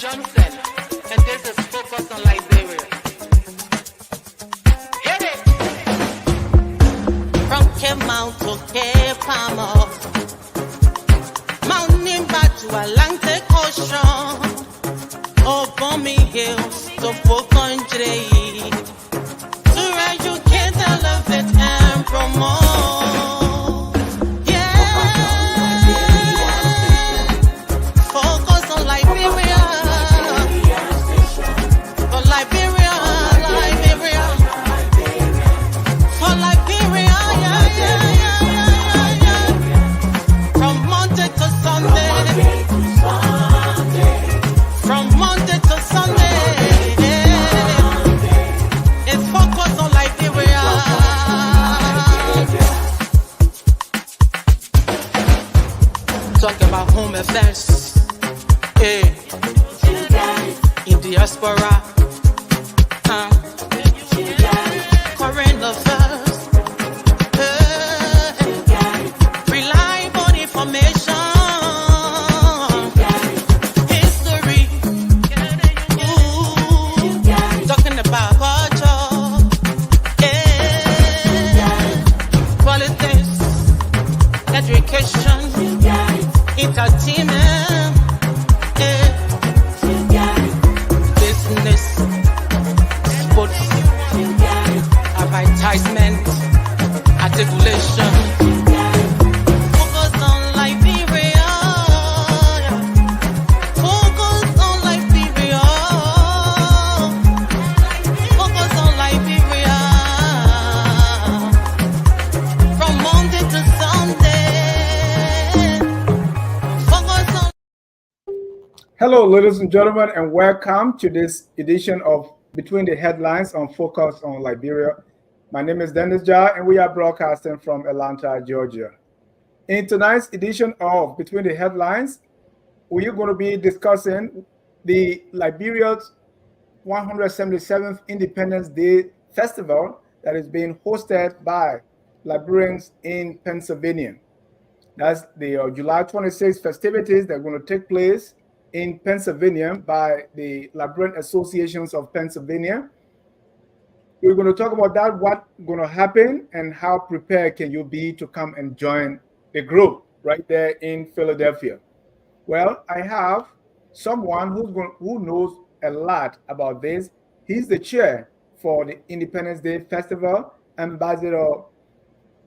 Johnson, and this is Focus on Liberia. Hit it! From Cape Mount to Cape Palmer, Mount Nimba to Atlantic Ocean, Obomi Hills to Pocondre, to educate, elevate, and promote. Talk about home affairs, in diaspora, current affairs, reliable information, history, talking about culture, politics, education, entertainment, business, sports, advertisement, articulation. Focus on Liberia. Focus on Liberia. Focus on Liberia. From Monday to Sunday. Hello, ladies and gentlemen, and welcome to this edition of Between the Headlines on Focus on Liberia. My name is Dennis Jar, and we are broadcasting from Atlanta, Georgia. In tonight's edition of Between the Headlines, we are going to be discussing the Liberia's 177th Independence Day Festival that is being hosted by Liberians in Pennsylvania. That's the July 26th festivities that are going to take place in Pennsylvania by the Liberian Associations of Pennsylvania. We're going to talk about that, what's going to happen, and how prepared can you be to come and join the group right there in Philadelphia. Well, I have someone who knows a lot about this. He's the chair for the Independence Day Festival, Ambassador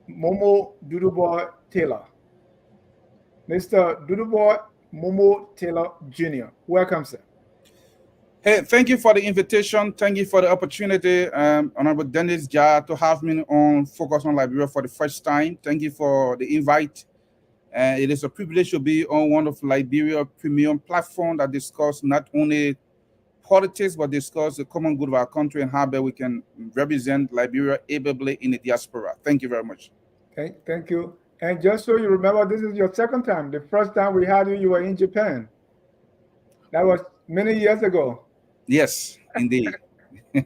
Momo Dudubois Taylor. Mr. Dudubois Momo Taylor Jr. Welcome, sir. Hey, thank you for the invitation. Thank you for the opportunity, Honorable Dennis Jar, to have me on Focus on Liberia for the first time. Thank you for the invite. It is a privilege to be on one of Liberia's premium platform that discuss not only politics, but discuss the common good of our country and how we can represent Liberia ably in the diaspora. Thank you very much. Thank you. And just so you remember, this is your second time. The first time we had you, you were in Japan. That was many years ago. Yes, indeed. We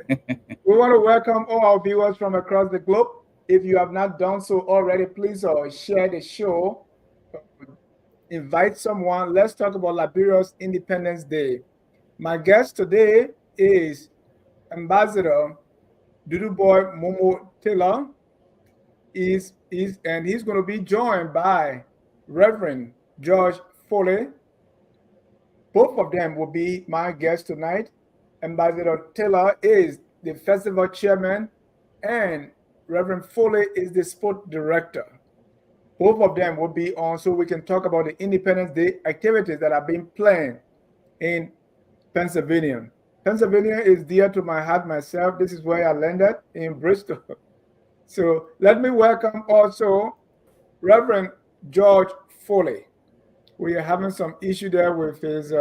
want to welcome all our viewers from across the globe. If you have not done so already, please share the show. Invite someone. Let's talk about Liberia's Independence Day. My guest today is Ambassador Dudubois Momo Taylor. He's going to be joined by Reverend George Foley. Both of them will be my guests tonight. Ambassador Taylor is the festival chairman, and Reverend Foley is the sport director. Both of them will be on so we can talk about the Independence Day activities that are being planned in Pennsylvania. Pennsylvania is dear to my heart myself. This is where I landed, in Bristol. So let me welcome also Reverend George Foley. We are having some issue there with his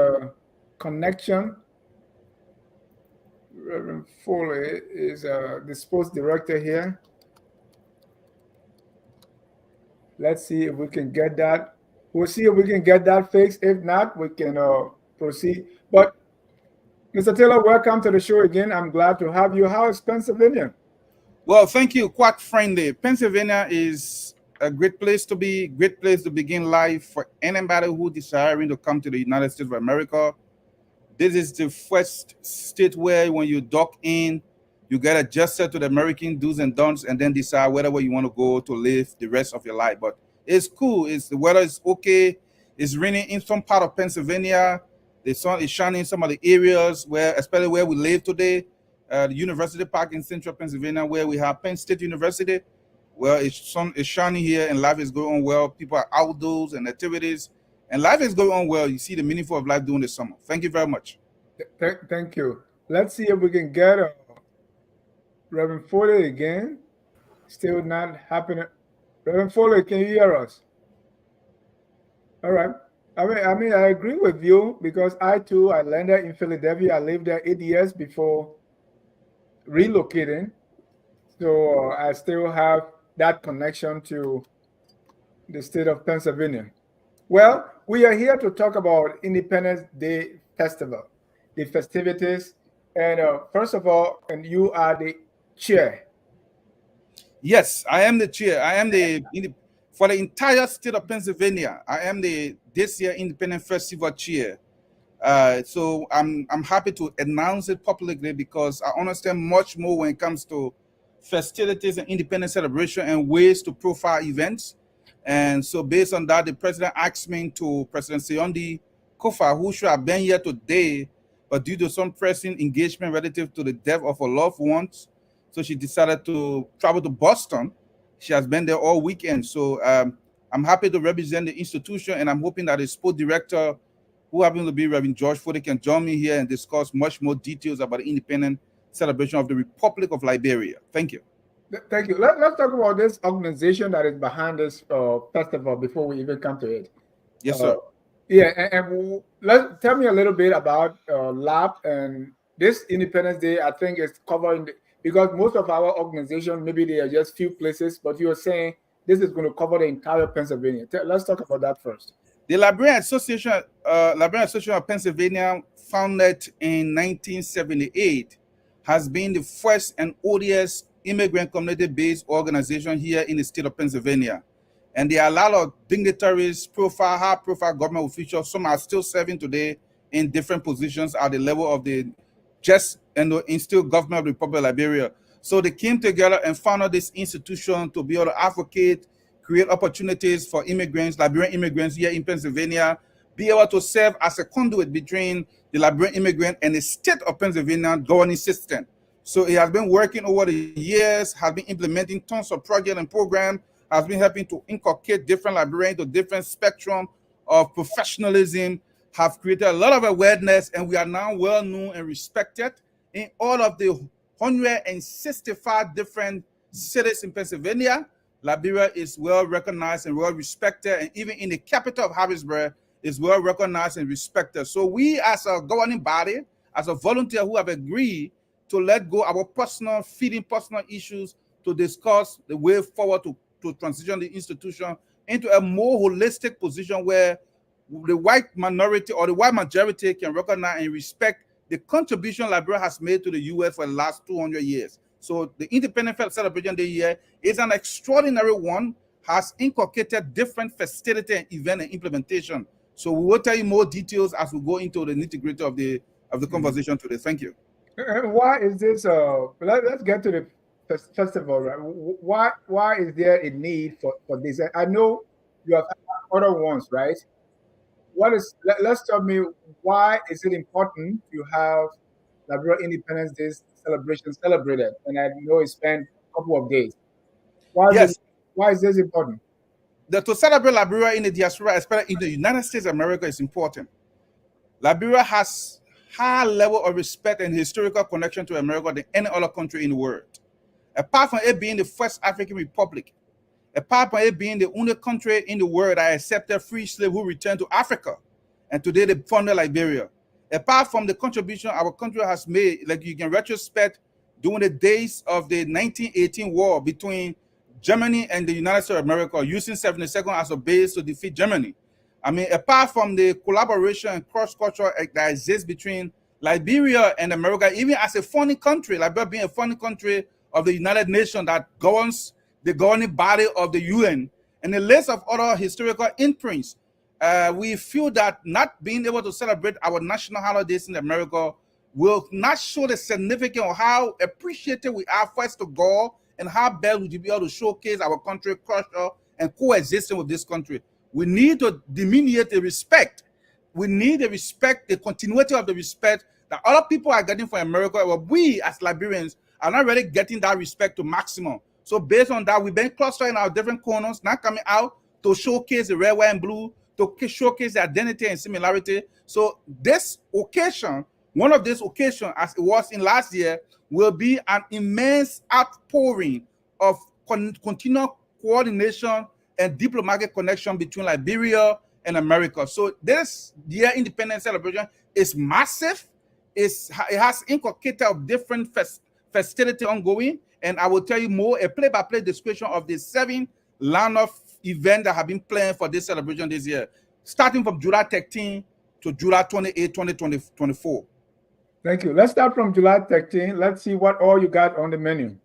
connection. Reverend Foley is the sports director here. Let's see if we can get that. We'll see if we can get that fixed. If not, we can proceed. But Mr. Taylor, welcome to the show again. I'm glad to have you. How is Pennsylvania? Well, thank you. Quite friendly. Pennsylvania is a great place to be, great place to begin life for anybody who desiring to come to the United States of America. This is the first state where when you dock in, you get adjusted to the American do's and don'ts, and then decide wherever you want to go to live the rest of your life. But it's cool. It's the weather is okay. It's raining in some part of Pennsylvania. The sun is shining in some of the areas where, especially where we live today, the University Park in central Pennsylvania, where we have Penn State University. Well, sun is shining here, and life is going on well. People are outdoors and activities, and life is going on well. You see the meaningful of life during the summer. Thank you very much. Thank you. Let's see if we can get Reverend Foley again. Still not happening. Reverend Foley, can you hear us? All right. I mean, I agree with you because I landed in Philadelphia. I lived there 8 years before relocating. So I still have that connection to the state of Pennsylvania. Well, we are here to talk about Independence Day Festival, the festivities. And first of all, and you are the chair. Yes, I am the chair. I am for the entire state of Pennsylvania. I am this year Independent Festival chair. So I'm happy to announce it publicly because I understand much more when it comes to festivities and independence celebration and ways to profile events. And so based on that, the president asked me to President Siondi Kofa, who should have been here today, but due to some pressing engagement relative to the death of her loved ones, so she decided to travel to Boston. She has been there all weekend. So I'm happy to represent the institution, and I'm hoping that the sport director, who happens to be Reverend George Fode, can join me here and discuss much more details about the independent celebration of the Republic of Liberia. Thank you. Thank you. Let's talk about this organization that is behind this festival before we even come to it. Yes, sir. Yeah, and tell me a little bit about LAB and this Independence Day. I think it's covering because most of our organization, maybe they are just few places, but you're saying this is going to cover the entire Pennsylvania. Let's talk about that first. The Liberian Association of Pennsylvania, founded in 1978, has been the first and oldest immigrant community-based organization here in the state of Pennsylvania. And there are a lot of dignitaries, high-profile government officials. Some are still serving today in different positions at the level of the still government of the Republic of Liberia. So they came together and founded this institution to be able to advocate, create opportunities for immigrants, Liberian immigrants here in Pennsylvania, be able to serve as a conduit between the Liberian immigrant and the state of Pennsylvania governing system. So it has been working over the years, has been implementing tons of projects and programs, has been helping to inculcate different Liberians to different spectrum of professionalism, have created a lot of awareness, and we are now well known and respected in all of the 165 different cities in Pennsylvania. Liberia is well recognized and well respected, and even in the capital of Harrisburg is well recognized and respected. So we as a governing body, as a volunteer who have agreed to let go our personal issues to discuss the way forward to transition the institution into a more holistic position where the white minority or the white majority can recognize and respect the contribution Liberia has made to the U.S. for the last 200 years. So the Independent Celebration Day year is an extraordinary one, has inculcated different festivity and event and implementation. So we will tell you more details as we go into the nitty-gritty of the conversation today. Thank you. And why is this? Let's get to the festival. Right? Why is there a need for this? I know you have other ones, right? Let's tell me why is it important to have Liberia Independence Day celebration celebrated? And I know it spent a couple of days. Why is this important? To celebrate Liberia in the diaspora, especially in the United States of America, is important. Liberia has high level of respect and historical connection to America than any other country in the world. Apart from it being the first African republic, apart from it being the only country in the world that accepted free slaves who returned to Africa, and today they funded Liberia. Apart from the contribution our country has made, like you can retrospect during the days of the 1918 war between Germany and the United States of America, using 72nd as a base to defeat Germany. I mean, apart from the collaboration and cross-culture that exists between Liberia and America, even as a foreign country, Liberia being a foreign country of the United Nations that governs the governing body of the UN, and a list of other historical imprints. we feel that not being able to celebrate our national holidays in America will not show the significance of how appreciative we are first to God and how best we be able to showcase our country culture and coexisting with this country. We need to delineate the respect. We need the respect, the continuity of the respect that other people are getting from America, but we as Liberians are not really getting that respect to maximum. So based on that, we've been clustering our different corners, not coming out to showcase the red, white, and blue, to showcase the identity and similarity. So this occasion, one of these occasions, as it was in last year, will be an immense outpouring of continual coordination and diplomatic connection between Liberia and America. So this year independence celebration is massive. It has inculcated of different festivity ongoing, and I will tell you more, a play-by-play description of the 7 lineup events that have been planned for this celebration this year, starting from July 13 to July 28, 2024. Thank you. Let's start from July 13. Let's see what all you got on the menu.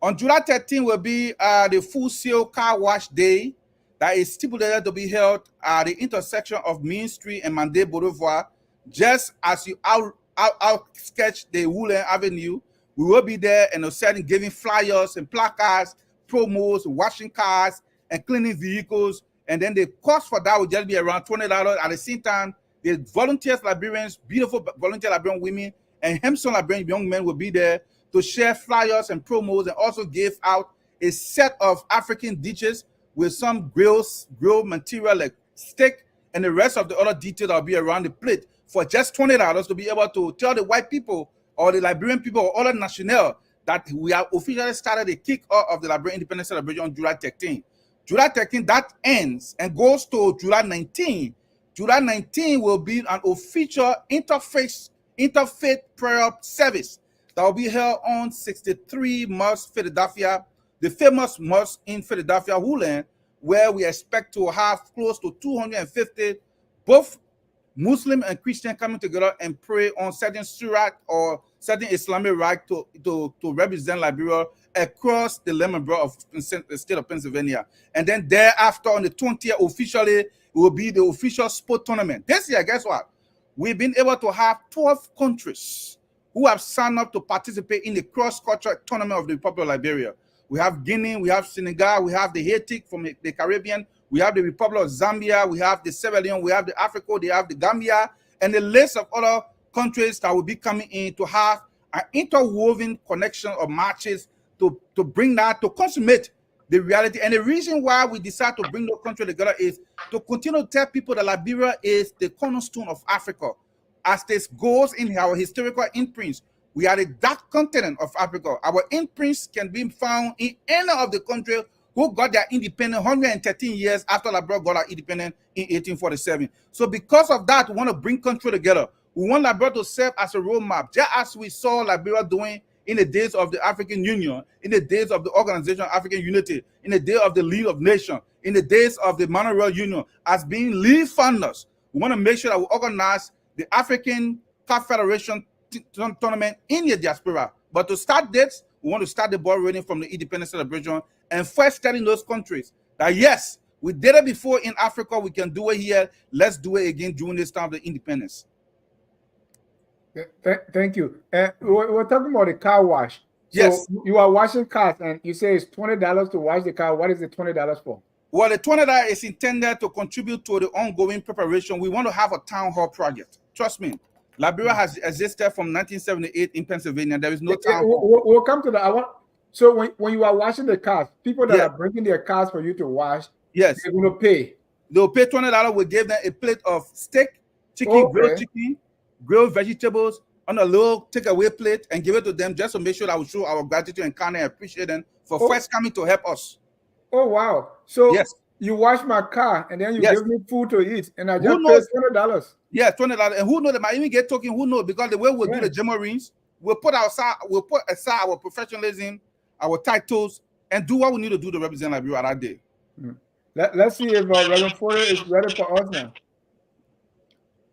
On July 13 will be the Full Sail Car Wash Day that is stipulated to be held at the intersection of Main Street and Mandé Boulevard. Just as you out sketch the Woodland Avenue, we will be there and setting, giving flyers and placards, promos, washing cars, and cleaning vehicles. And then the cost for that will just be around $20. At the same time, the volunteers, Liberians, beautiful volunteer Liberian women, and handsome Liberian young men will be there to share flyers and promos, and also give out a set of African dishes with some grill material like steak and the rest of the other details that will be around the plate for just $20 to be able to tell the white people or the Liberian people or other national that we have officially started the kick-off of the Liberian Independence Celebration on July 13. July 13, that ends and goes to July 19. July 19 will be an official interfaith prayer service that will be held on 63 Mosque, Philadelphia, the famous mosque in Philadelphia, Woodland, where we expect to have close to 250 both Muslim and Christian coming together and pray on certain surat or certain Islamic rite to represent Liberia across the lemon borough of the state of Pennsylvania. And then thereafter, on the 20th, officially, it will be the official sport tournament. This year, guess what? We've been able to have 12 countries who have signed up to participate in the cross-cultural tournament of the Republic of Liberia. We have Guinea, we have Senegal, we have the Haiti from the Caribbean, we have the Republic of Zambia, we have the Sierra Leone, we have the Africa, they have the Gambia, and the list of other countries that will be coming in to have an interwoven connection of matches to bring that, to consummate the reality. And the reason why we decide to bring those countries together is to continue to tell people that Liberia is the cornerstone of Africa. As this goes in our historical imprints, we are the dark continent of Africa. Our imprints can be found in any of the countries who got their independence 113 years after Liberia got our independence in 1847. So because of that, we want to bring country together. We want Liberia to serve as a roadmap, just as we saw Liberia doing in the days of the African Union, in the days of the Organization of African Unity, in the day of the League of Nations, in the days of the Monetary Union, as being lead funders. We want to make sure that we organize the African Cup Federation tournament in the diaspora. But to start this, we want to start the ball rolling from the independence celebration and first telling those countries that yes, we did it before in Africa, we can do it here. Let's do it again during this time of the independence. Thank you. We're talking about the car wash. So Yes. you are washing cars, and you say it's $20 to wash the car. What is the $20 for? Well, the $20 is intended to contribute to the ongoing preparation. We want to have a town hall project. Trust me, Liberia has existed from 1978 in Pennsylvania. There is no town hall. We'll come to that. So when you are washing the cars, people that Yeah. are bringing their cars for you to wash, Yes, they're going to pay. they'll pay $20. We give them a plate of steak, chicken, Okay. grilled chicken, grilled vegetables on a little takeaway plate, and give it to them just to make sure that we show our gratitude and kind and appreciate them for Oh. first coming to help us. Oh, wow. So Yes. you wash my car, and then you Yes. give me food to eat, and I Who just knows? pay $20. Yeah, $20. And who knows, they might even get token, who knows? Because the way we'll do Yeah. the Jamorines, we'll put aside our professionalism, our titles, and do what we need to do to represent Liberia that day. Let's see if Reverend Foley is ready for us now.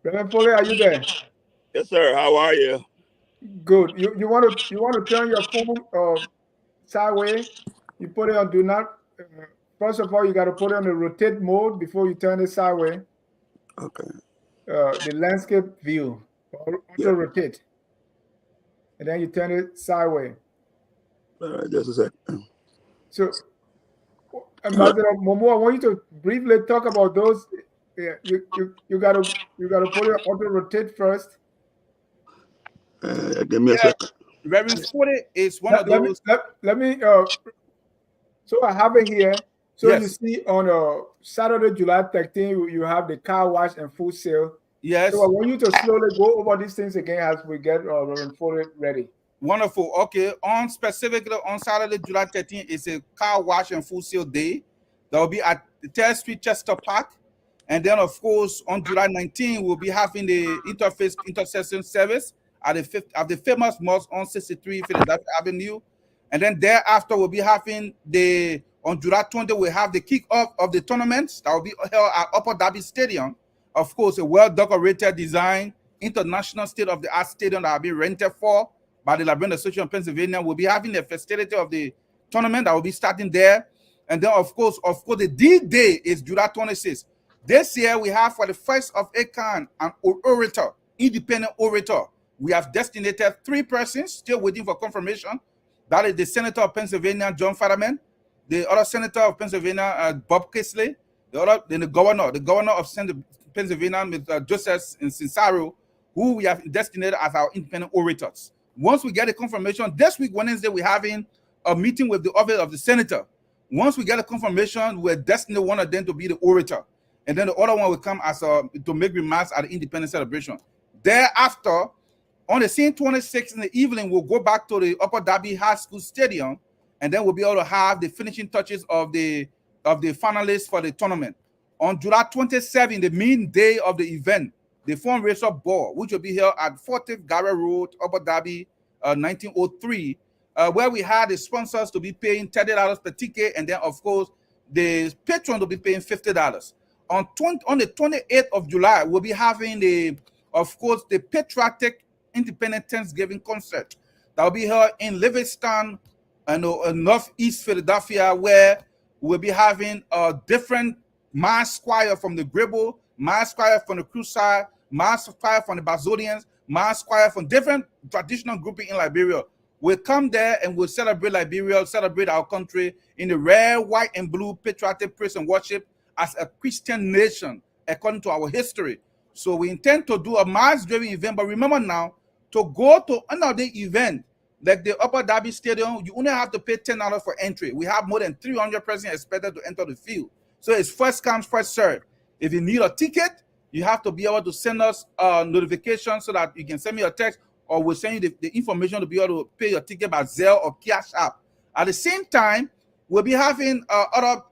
Reverend Foley, are you there? Yes, sir. How are you? Good. You want to turn your phone sideways? You put it on do not. First of all, you got to put it on the rotate mode before you turn it sideways. Okay. The landscape view, auto Yeah. rotate, and then you turn it sideways. All right. Just a second. So, Ambassador Momo, I want you to briefly talk about those. Yeah, you gotta put it auto rotate first. Give me a Yeah, second. Reverend 40 is one Let, of let me those. let me so I have it here. So you Yes, see on Saturday, July 13, you have the car wash and food sale. So I yes. want you to slowly go over these things again as we get Reverend Foley ready. Wonderful. Okay. On specifically on Saturday, July 13th, is a car wash and full sale day. That will be at the 3rd Street Chester Park. And then, of course, on July 19th, we'll be having the interface intercession service at the famous mosque on 63 Philadelphia Avenue. And then thereafter, we'll be having on July 20th, we'll have the kickoff of the tournaments that will be held at Upper Darby Stadium. Of course, a well-decorated design, international state-of-the-art stadium that will be rented for by the Liberian Association of Pennsylvania. We'll be having the festivity of the tournament that will be starting there. And then, of course, the D-Day is July 26th. This year, we have for the first of a kind an orator, independent orator. We have designated 3 persons, still waiting for confirmation. That is the Senator of Pennsylvania, John Fetterman, the other Senator of Pennsylvania, Bob Kisley, then the governor of Pennsylvania, Mr. Joseph Cesaro, who we have designated as our independent orators. Once we get a confirmation, this week, Wednesday, we're having a meeting with the office of the senator. Once we get a confirmation, we're destined one of them to be the orator. And then the other one will come as to make remarks at the independence celebration. Thereafter, on the same 26th in the evening, we'll go back to the Upper Darby High School Stadium, and then we'll be able to have the finishing touches of the finalists for the tournament. On July 27th, the main day of the event, the fundraiser ball, which will be held at 40th Garrett Road, Upper Darby, 1903, where we had the sponsors to be paying $30 per ticket, and then, of course, the patron will be paying $50. On the 28th of July, we'll be having the patriotic independent Thanksgiving concert that will be held in Livingston and northeast Philadelphia, where we'll be having a different mass choir from the Gribble, mass choir from the Crusade, mass choir from the Bazodians, mass choir from different traditional grouping in Liberia. We'll come there and we'll celebrate Liberia, celebrate our country in the red, white, and blue patriotic praise and worship as a Christian nation, according to our history. So we intend to do a mass-driven event, but remember now, to go to another event like the Upper Darby Stadium, you only have to pay $10 for entry. We have more than 300 persons expected to enter the field. So it's first come, first served. If you need a ticket, you have to be able to send us a notification so that you can send me a text, or we'll send you the information to be able to pay your ticket by Zelle or Cash App. At the same time, we'll be having other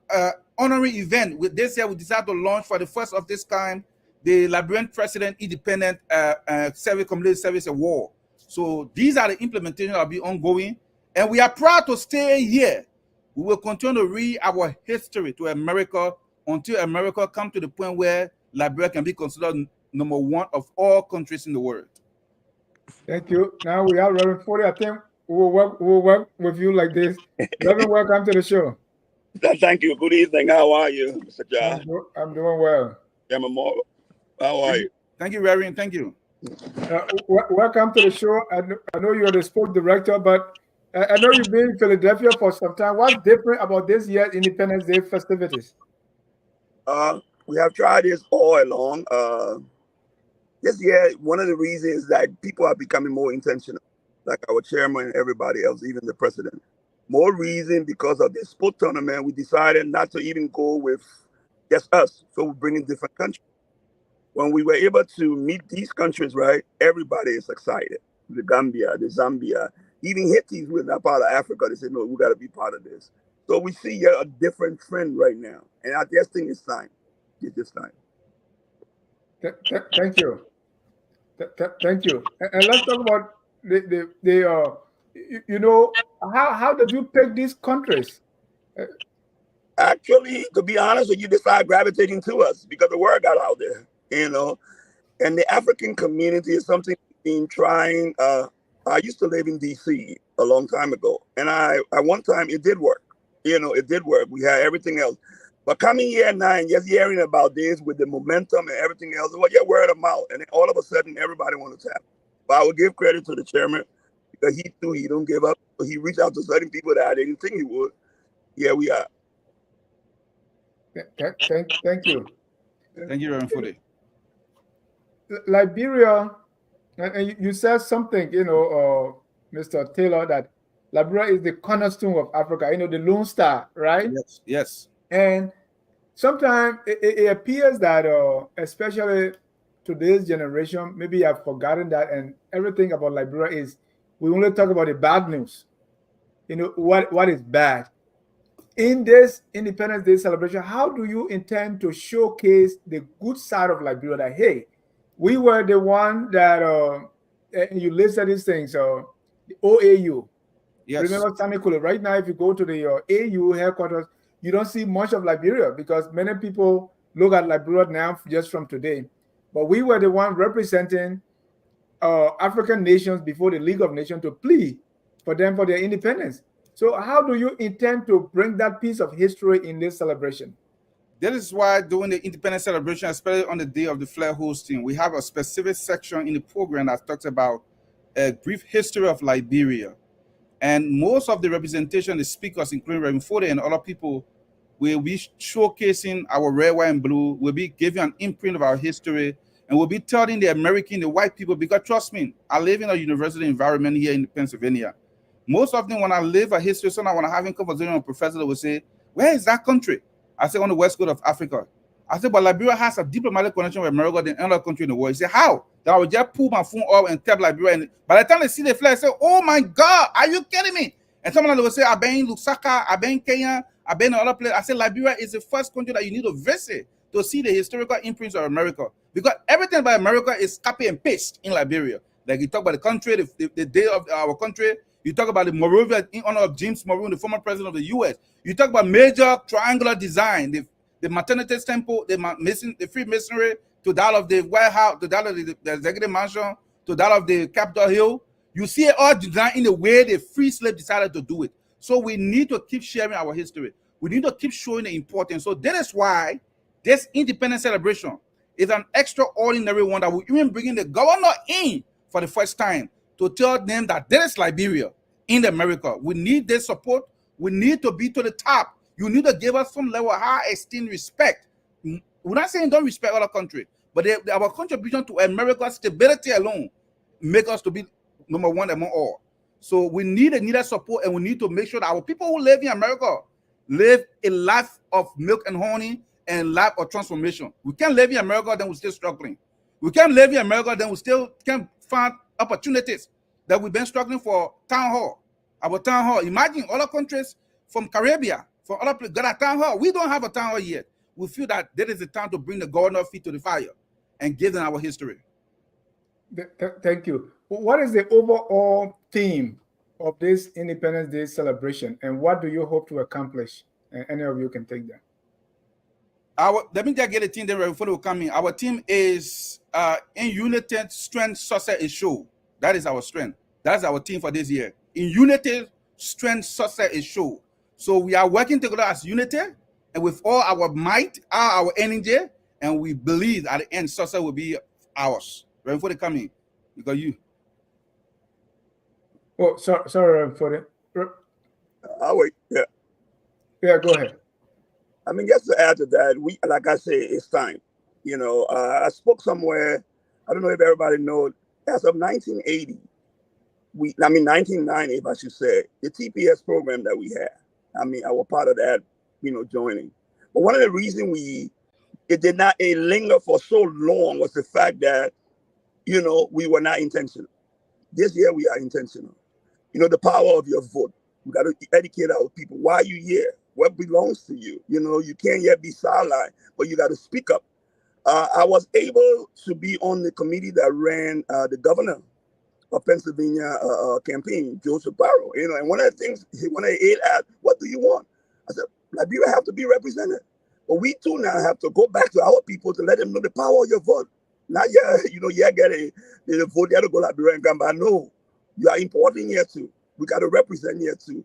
honorary event. With this year, we decided to launch for the first of this kind the Liberian President Independent Community Service Award. So these are the implementations that will be ongoing, and we are proud to stay here. We will continue to read our history to America until America comes to the point where Liberia can be considered number 1 of all countries in the world. Thank you. Now we have Reverend Foley. I think we'll work with you like this. Reverend, welcome to the show. Thank you. Good evening. How are you, Mr. John? I'm doing well. Yeah, Momo. How are you? Thank you, Reverend. Thank you. Welcome to the show. I know you're the sport director, but I know you've been in Philadelphia for some time. What's different about this year's Independence Day festivities? We have tried this all along. This year, one of the reasons is that people are becoming more intentional, like our chairman and everybody else, even the president. More reason because of this sport tournament, we decided not to even go with just us. So we're bringing different countries. When we were able to meet these countries, right, everybody is excited. The Gambia, the Zambia, even Haiti, who is not part of Africa, they said, no, we got to be part of this. So we see a different trend right now. And I just think it's time. It's just time. Thank you. Thank you. And let's talk about how did you pick these countries? Actually, to be honest with you, they started gravitating to us because the word got out there, and the African community is something we've been trying. I used to live in DC a long time ago, and I one time it did work. It did work. We had everything else, But coming here now and just hearing about this with the momentum and everything else, well, yeah, word of mouth. And then all of a sudden, everybody wants to tap. But I would give credit to the chairman because he don't give up. He reached out to certain people that I didn't think he would. Yeah, we are. Thank you. Thank you, Reverend Fode. Liberia, and you said something, Mr. Taylor, that Liberia is the cornerstone of Africa, the Lone Star, right? Yes, yes. And sometimes it appears that, especially today's generation, maybe I've forgotten that, and everything about Liberia is we only talk about the bad news. What is bad. In this Independence Day celebration, how do you intend to showcase the good side of Liberia? That hey, we were the one that you listed these things. The OAU. Yes. Remember Sammy Kule. Right now, if you go to the AU headquarters, you don't see much of Liberia because many people look at Liberia now just from today. But we were the one representing African nations before the League of Nations to plead for them for their independence. So how do you intend to bring that piece of history in this celebration? That is why during the independence celebration, especially on the day of the flag hosting, we have a specific section in the program that talks about a brief history of Liberia. And most of the representation, the speakers, including Reverend Fode and other people, will be showcasing our red, white, and blue. We'll be giving an imprint of our history. And we'll be telling the American, the white people, because trust me, I live in a university environment here in Pennsylvania. Most often when I live a history, sometimes when I have a conversation with a professor, they will say, where is that country? I say, on the west coast of Africa. I said, but Liberia has a diplomatic connection with America than any other country in the world. He said, how? Then I would just pull my phone up and tap Liberia. And by the time they see the flag, they say, oh my God, are you kidding me? And someone will say, I've been in Lusaka, I've been in Kenya, I've been in other places. I said, Liberia is the first country that you need to visit to see the historical imprints of America. Because everything about America is copy and paste in Liberia. Like you talk about the country, the day of our country. You talk about the Morovia in honor of James Monroe, the former president of the U.S. You talk about major triangular design, the maternity temple, the Freemasonry, to that of the White House, to that of the Executive Mansion, to that of the Capitol Hill. You see it all designed in the way the free slave decided to do it. So we need to keep sharing our history. We need to keep showing the importance. So that is why this independence celebration is an extraordinary one that will even bring the governor in for the first time to tell them that there is Liberia in America. We need their support. We need to be to the top. You need to give us some level of high esteem, respect. We're not saying don't respect other countries, but our contribution to America's stability alone make us to be number one among all. So we need that support, and we need to make sure that our people who live in America live a life of milk and honey and life of transformation. We can't live in America, then we're still struggling. We can't live in America, then we still can't find opportunities that we've been struggling for town hall. Our town hall. Imagine other countries from Caribbean, from other places got a town hall. We don't have a town hall yet. We feel that there is a time to bring the governor feet to the fire and give them our history. Thank you. What is the overall theme of this Independence Day celebration, and what do you hope to accomplish? And any of you can take that. Let me just get a team there before they come in. Our team is in unity, strength, success is show. That is our strength. That's our team for this year. In unity, strength, success is show. So we are working together as unity and with all our might, our energy, and we believe at the end success will be ours. Right before they come in, because you. Oh, sorry for it. I'll wait. Yeah. Yeah, go ahead. I mean, just to add to that, like I say, it's time. I spoke somewhere. I don't know if everybody knows. As of 1980, 1990, if I should say, the TPS program that we had. I mean, I was part of that, joining. But one of the reasons it did not linger for so long was the fact that, we were not intentional. This year we are intentional. The power of your vote. We got to educate our people. Why are you here? What belongs to you? You can't yet be sidelined, but you got to speak up. I was able to be on the committee that ran the governor of Pennsylvania campaign, Joseph Barrow. And one of the things, when I asked, what do you want? I said, Liberia have to be represented. But we too now have to go back to our people to let them know the power of your vote. Not yet, get a vote, you have to go Liberia and come back. No, you are important here too. We got to represent here too.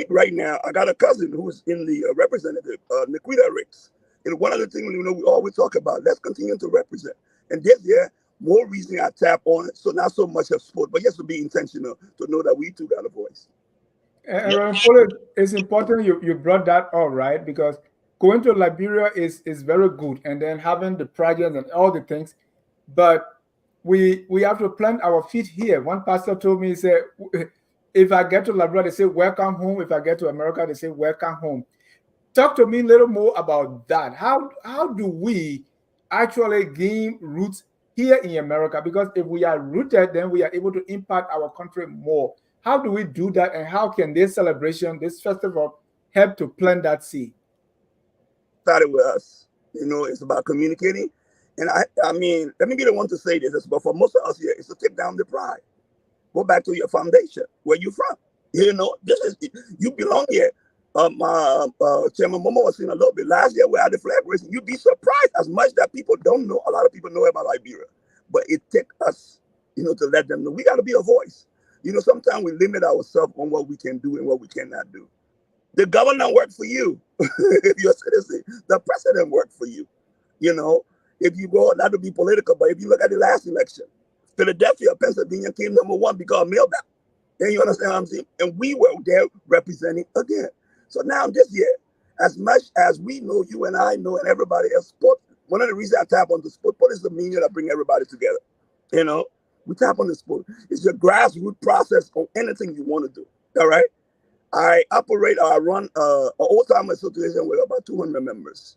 right now, I got a cousin who's in the representative, Nikita Ricks. And one of the things we always talk about, let's continue to represent. And this year, more reason I tap on it. So not so much of sport, but just to be intentional to know that we too got a voice. And Reverend Fuller, it's important you brought that up, right? Because going to Liberia is very good, and then having the projects and all the things, but we have to plant our feet here. One pastor told me, he said, if I get to Liberia, they say welcome home. If I get to America, they say welcome home. Talk to me a little more about that. How do we actually gain roots here in America? Because if we are rooted, then we are able to impact our country more. How do we do that, and how can this celebration, this festival, help to plant that seed? Started with us. It's about communicating. And I mean, let me be the one to say this, but for most of us here, it's to take down the pride. Go back to your foundation, where you from. This is, you belong here. Chairman Momo was saying a little bit last year we had the flag raising. You'd be surprised as much that people don't know. A lot of people know about Liberia, but it takes us, to let them know. We got to be a voice. Sometimes we limit ourselves on what we can do and what we cannot do. The governor worked for you. If you're a citizen, the president worked for you. If you go, not to be political, but if you look at the last election, Philadelphia, Pennsylvania came #1 because of mail ballot. And you understand what I'm saying? And we were there representing again. So now this year, as much as we know, you and I know, and everybody else, sport, one of the reasons I tap on the sport is the media that bring everybody together. We tap on the sport. It's your grassroots process on anything you want to do. All right. I run an old-time association with about 200 members.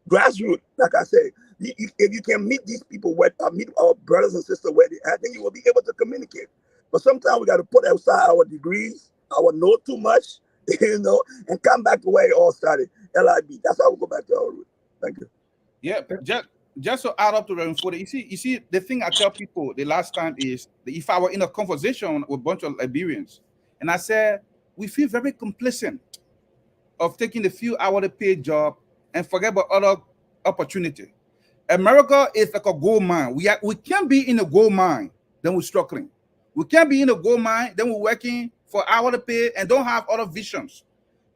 Grassroots, like I said, if you can meet these people, meet our brothers and sisters where they are, then you will be able to communicate. But sometimes we got to put aside our degrees, our know too much, and come back to where it all started. LIB. That's how we go back to our root. Thank you. Yeah, just to add up to Reverend Fode, you see, the thing I tell people the last time is that if I were in a conversation with a bunch of Liberians, and I said, we feel very complacent of taking the few hourly paid job and forget about other opportunity. America is like a gold mine. We can't be in a gold mine, then we're struggling. We can't be in a gold mine, then we're working for hourly pay and don't have other visions.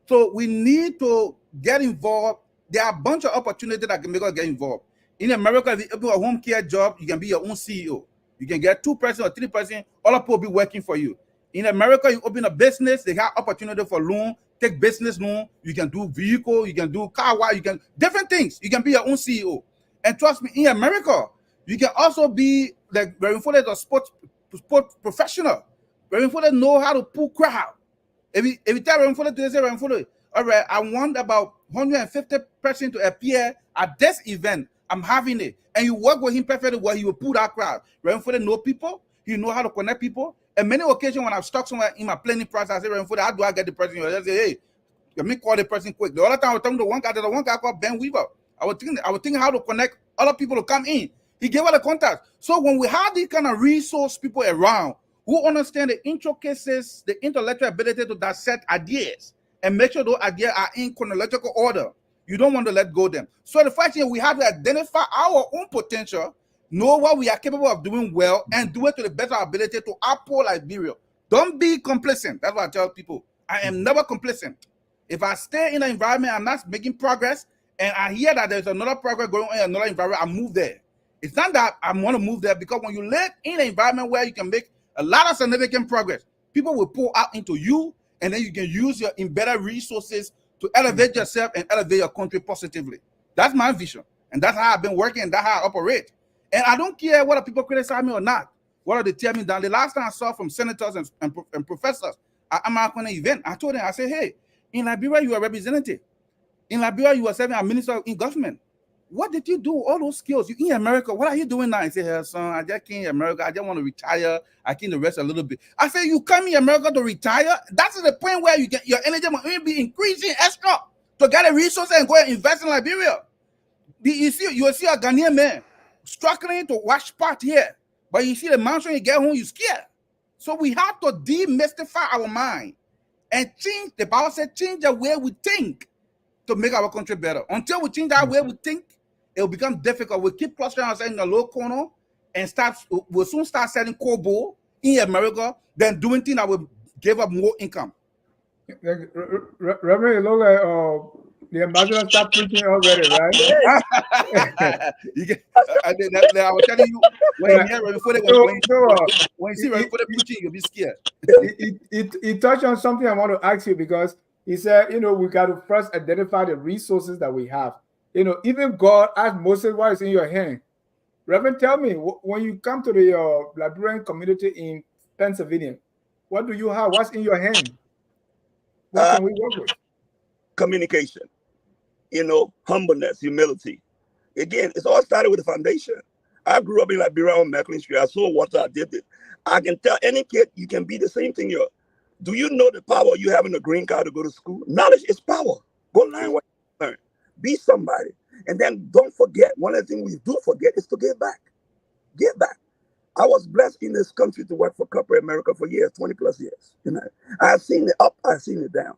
So we need to get involved. There are a bunch of opportunities that can make us get involved. In America, if you open a home care job, you can be your own CEO. You can get 2% or 3%, other people will be working for you. In America, you open a business, they have opportunity for loan, take business loan, you can do vehicle, you can do car wash, you can different things. You can be your own CEO. And trust me, in America, you can also be like Reverend Fode, a sport professional. Reverend Fode know how to pull crowd. If you tell Reverend Fode to say, Reverend Fode, all right, I want about 150 persons to appear at this event. I'm having it. And you work with him perfectly well, he will pull that crowd. Reverend Fode know people, he know how to connect people. And many occasions when I've stuck somewhere in my planning process, I say, Reverend Fode, how do I get the person? I say, hey, let me call the person quick. The other time I was talking to one guy called Ben Weaver. I was thinking how to connect other people to come in. He gave us the contact. So when we have these kind of resource people around who understand the intricacies, the intellectual ability to dissect ideas and make sure those ideas are in chronological order, you don't want to let go of them. So the first thing, we have to identify our own potential, know what we are capable of doing well, and do it to the best of our ability to uphold Liberia. Don't be complacent. That's what I tell people. I am never complacent. If I stay in an environment I'm not making progress, and I hear that there's another progress going on in another environment, I move there. It's not that I want to move there, because when you live in an environment where you can make a lot of significant progress, people will pour out into you, and then you can use your embedded resources to elevate yourself and elevate your country positively. That's my vision, and that's how I've been working, and that's how I operate. And I don't care whether people criticize me or not, whether they tear me down. The last time I saw from senators and professors at an event, I told them, I said, hey, in Liberia, you are representative. In Liberia, you are serving as minister in government. What did you do? All those skills. You in America, what are you doing now? I say, hey, son, I just came in America. I just want to retire. I can rest a little bit. I say, you come in America to retire? That's the point where you get your energy might be increasing extra to get a resource and go and invest in Liberia. You will see a Ghanaian man struggling to wash pot here, but you see the mansion, you get home, you scared. So we have to demystify our mind and change. The Bible said, change the way we think to make our country better. Until we change our way we think, it will become difficult. We keep clustering ourselves in a low corner and we'll soon start selling Kobo in America, then doing things that will give up more income. Reverend, it looks like the ambassador start preaching already, right? You get, I was telling you when you hear before they So, when you see he, before they preaching, you'll be scared. he touched on something I want to ask you because he said, we got to first identify the resources that we have. Even God asked Moses, what is in your hand? Reverend, tell me, when you come to the Liberian community in Pennsylvania, what do you have? What's in your hand? What can we work with? Communication, humbleness, humility. Again, it's all started with the foundation. I grew up in Liberia on Macklin Street. I saw what I did. I can tell any kid you can be the same thing. Do you know the power you having a green card to go to school? Knowledge is power. Go learn what you learn. Be somebody. And then don't forget, one of the things we do forget is to give back. Give back. I was blessed in this country to work for corporate America for years, 20 plus years. I've seen it up, I've seen it down,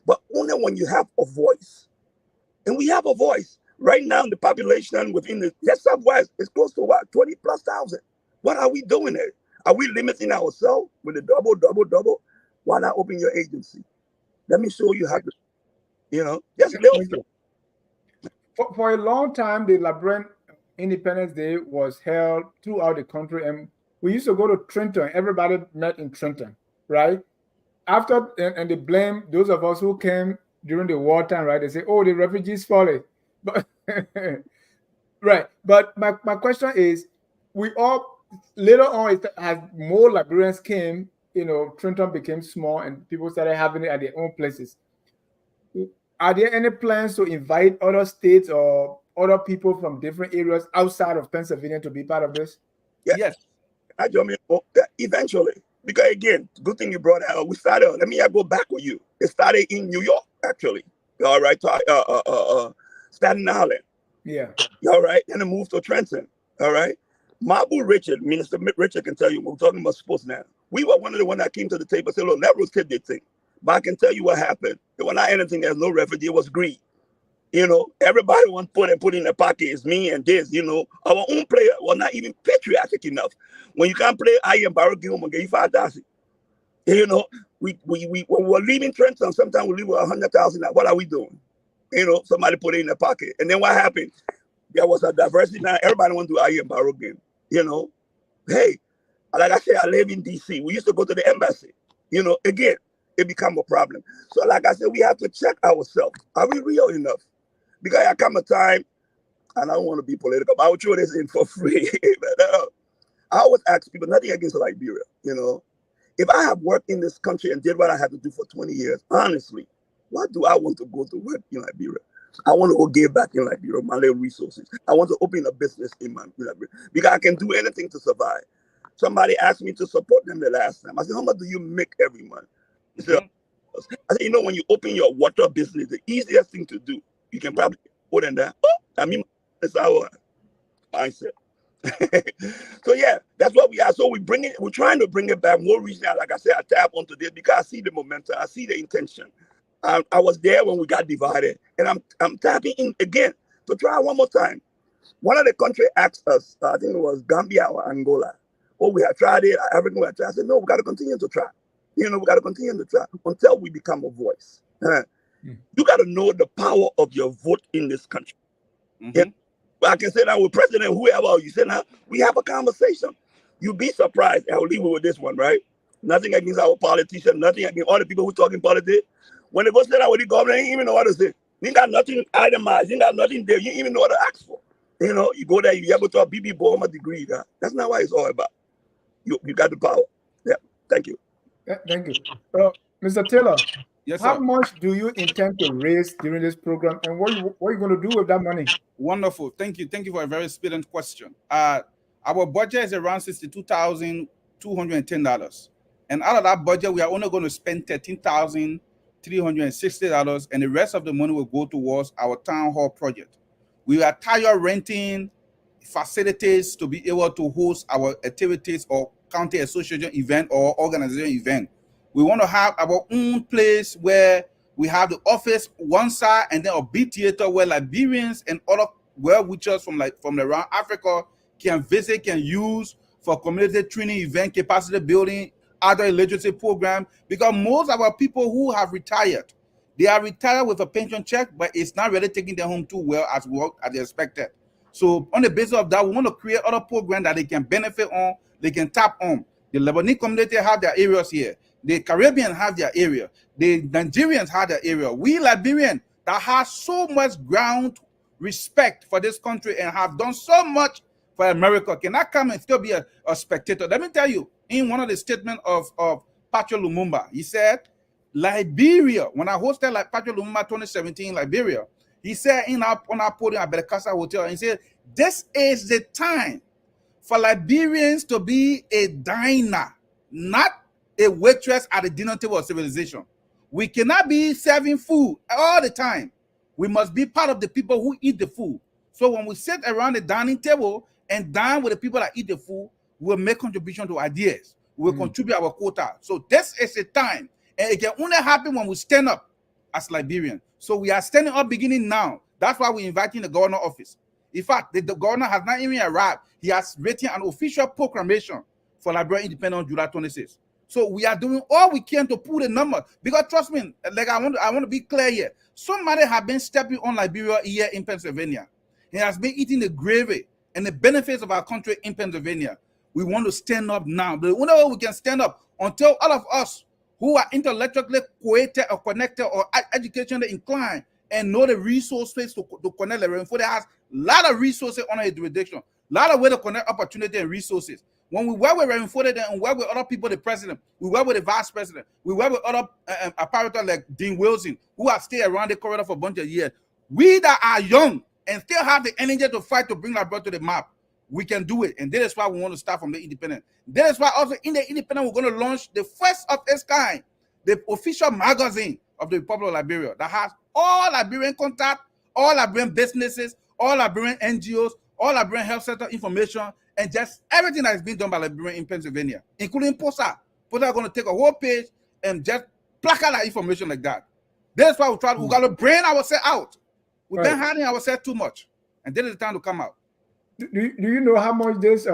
but only when you have a voice. And we have a voice. Right now, the population within the Southwest is close to what, 20 plus thousand. What are we doing there? Are we limiting ourselves with the double? Why not open your agency? Let me show you how to, just little stuff. For a long time, the Liberian Independence Day was held throughout the country, and we used to go to Trenton. Everybody met in Trenton, right? After, and they blame those of us who came during the wartime, right? They say, oh, the refugees falling. But right. But my question is, we all later on, as more Liberians came, Trenton became small and people started having it at their own places. Are there any plans to invite other states or other people from different areas outside of Pennsylvania to be part of this? Yes. I join eventually. Because again, good thing you brought out. We started. Let me go back with you. It started in New York, actually. All right, Staten Island. Yeah. All right. Then it moved to Trenton. All right. Mabu Richard, Minister Richard can tell you, we're talking about sports now. We were one of the ones that came to the table and said, look, let Rose kid their thing. But I can tell you what happened. When I anything, there's no refugee, it was greed. Everybody wants put in the pocket is me and this, Our own player was not even patriotic enough. When you can't play, I am Barrow Gilman, get you 5,000. When we're leaving Trenton, sometimes we leave with 100,000. What are we doing? Somebody put it in the pocket. And then what happened? There was a diversity. Now everybody wants to do I am Barrow game. Hey, like I said, I live in DC. We used to go to the embassy. Again, it become a problem. So like I said, we have to check ourselves. Are we real enough? Because there come a time, and I don't want to be political, but I will throw this in for free. I always ask people, nothing against Liberia, If I have worked in this country and did what I had to do for 20 years, honestly, why do I want to go to work in Liberia? I want to go give back in Liberia, my little resources. I want to open a business in Liberia because I can do anything to survive. Somebody asked me to support them the last time. I said, how much do you make every month? He said, I said, when you open your water business, the easiest thing to do, you can probably more than that. It's our mindset. So yeah, that's what we are. So we're trying to bring it back more recently. Like I said, I tap onto this because I see the momentum, I see the intention. I was there when we got divided, and I'm tapping in again to try one more time. One of the countries asked us, I think it was Gambia or Angola. Oh, we have tried it. Everything we have tried. I said, no, we got to continue to try. We got to continue to try until we become a voice. You got to know the power of your vote in this country. I can say that with President, whoever you say now, we have a conversation. You'd be surprised. I'll leave it with this one, right? Nothing against our politicians, nothing against all the people who talking politics. When they go sit down with the government, they ain't even know what to say. You ain't got nothing itemized, you ain't got nothing there, you ain't even know what to ask for. You go there, you able to a BB Boma degree. That's not what it's all about. You got the power. Yeah, thank you. Thank you. Mr. Taylor, Yes, how sir. much do you intend to raise during this program, and what are you going to do with that money? Wonderful. Thank you. Thank you for a very expedient question. Our budget is around $62,210. And out of that budget, we are only going to spend $13,360, and the rest of the money will go towards our town hall project. We are tired of renting facilities to be able to host our activities or county association event or organization event. We want to have our own place where we have the office one side and then a big theater where Liberians and other well-wishers from around Africa can visit, can use for community training, event, capacity building, other illiteracy program, because most of our people who have retired, they are retired with a pension check, but it's not really taking them home too well as they expected. So on the basis of that, we want to create other programs that they can benefit on, they can tap on. The Lebanese community have their areas here. The Caribbean have their area. The Nigerians have their area. We Liberians that have so much ground respect for this country and have done so much for America cannot come and still be a spectator. Let me tell you, in one of the statements of Patrick Lumumba, he said, Liberia, when I hosted like Patrick Lumumba 2017 Liberia, he said on our podium at Belcasa Hotel, he said, this is the time for Liberians to be a diner, not a waitress at the dinner table of civilization. We cannot be serving food all the time. We must be part of the people who eat the food. So when we sit around the dining table and dine with the people that eat the food, we'll make contribution to ideas. We'll contribute our quota. So this is a time, and it can only happen when we stand up as Liberians. So we are standing up beginning now. That's why we're inviting the governor office. In fact, the governor has not even arrived. He has written an official proclamation for Liberia independence on July 26th. So we are doing all we can to pull the number. Because trust me, like I want to be clear here. Somebody has been stepping on Liberia here in Pennsylvania. He has been eating the gravy and the benefits of our country in Pennsylvania. We want to stand up now. The only way we can stand up until all of us who are intellectually created or connected or educationally inclined and know the resources to connect the for there has a lot of resources on our jurisdiction, a lot of ways to connect opportunity and resources. When we work with Reverend Fode and work with other people, the president, we work with the vice president, we work with other apparatus like Dean Wilson, who have stayed around the corridor for a bunch of years. We that are young and still have the energy to fight to bring Liberia to the map, we can do it. And that is why we want to start from the independent. That is why also in the independent, we're going to launch the first of its kind, the official magazine of the Republic of Liberia that has all Liberian contact, all Liberian businesses, all Liberian NGOs, all Liberian health center information, and just everything that is being done by Liberian in Pennsylvania, including POSA. POSA are going to take a whole page and just placard that information like that. That's why we got to brain ourselves out. We've been hiding ourselves too much. And then it's time to come out. Do you know how much this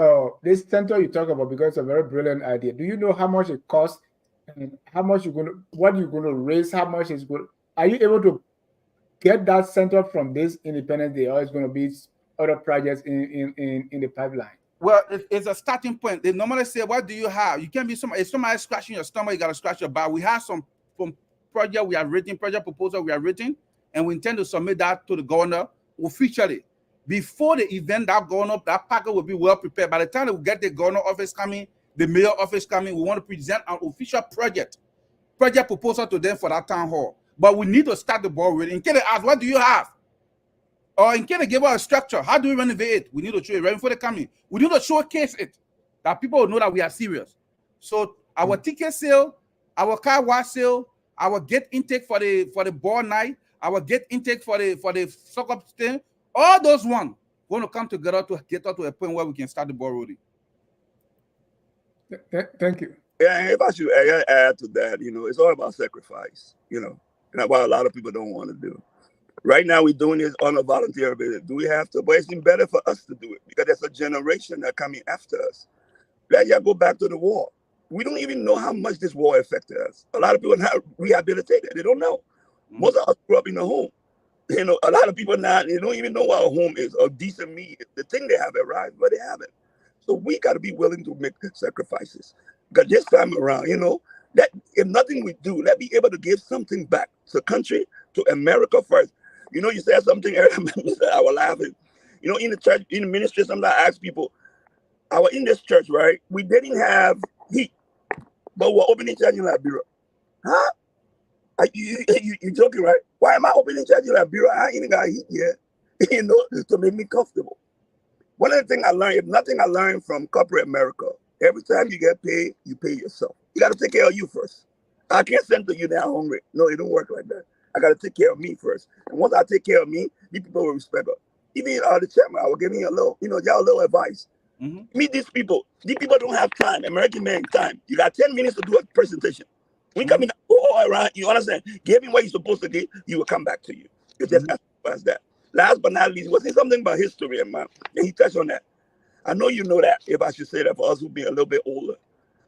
center you talk about, because it's a very brilliant idea? Do you know how much it costs and how much what you're going to raise, how much is good? Are you able to get that center from this Independence Day, or it's going to be other projects in the pipeline? Well, it's a starting point. They normally say, what do you have? You can't be if somebody scratching your stomach, you got to scratch your back. We have some project we have written, project proposal we have written, and we intend to submit that to the governor officially. Before the event, that packet will be well prepared. By the time we get the governor office coming, the mayor office coming, we want to present an official project proposal to them for that town hall. But we need to start the ball with it. In case they ask, what do you have? Or in case they give us a structure, how do we renovate it? We need to show it right before they come in. We need to showcase it, that people will know that we are serious. So our ticket sale, our car wash sale, our gate intake for the ball night, our gate intake for the soccer thing, all those ones going to come together to get us to a point where we can start the ball rolling. Thank you. Yeah, if I should add to that, it's all about sacrifice, and that's why a lot of people don't want to do. Right now, we're doing this on a volunteer basis. Do we have to? But it's been better for us to do it because there's a generation that coming after us. Let y'all go back to the war. We don't even know how much this war affected us. A lot of people are not rehabilitated. They don't know. Most of us grew up in a home. A lot of people now, they don't even know what a home is or decent meat. The thing they have arrived, but they haven't. So we got to be willing to make sacrifices. Because this time around, that if nothing we do, let's be able to give something back to the country, to America first. You said something earlier, I was laughing. In the church, in the ministry, sometimes I ask people, in this church, right, we didn't have heat, but we're opening church in Liberia. Huh? You joking, right? Why am I opening church in Liberia? I ain't got heat yet, to make me comfortable. One of the things I learned, if nothing I learned from corporate America, every time you get paid, you pay yourself. You got to take care of you first. I can't send to you now hungry. No, it don't work like that. I got to take care of me first. And once I take care of me, these people will respect us. Even the chairman, I will give me a little, y'all a little advice. Meet these people. These people don't have time. American man time. You got 10 minutes to do a presentation. When you come in, all around, you understand? Give him what you're supposed to give, he will come back to you. It's just as that. Last but not least, was he something about history, man? And he touched on that. I know you know that, if I should say that for us who be a little bit older.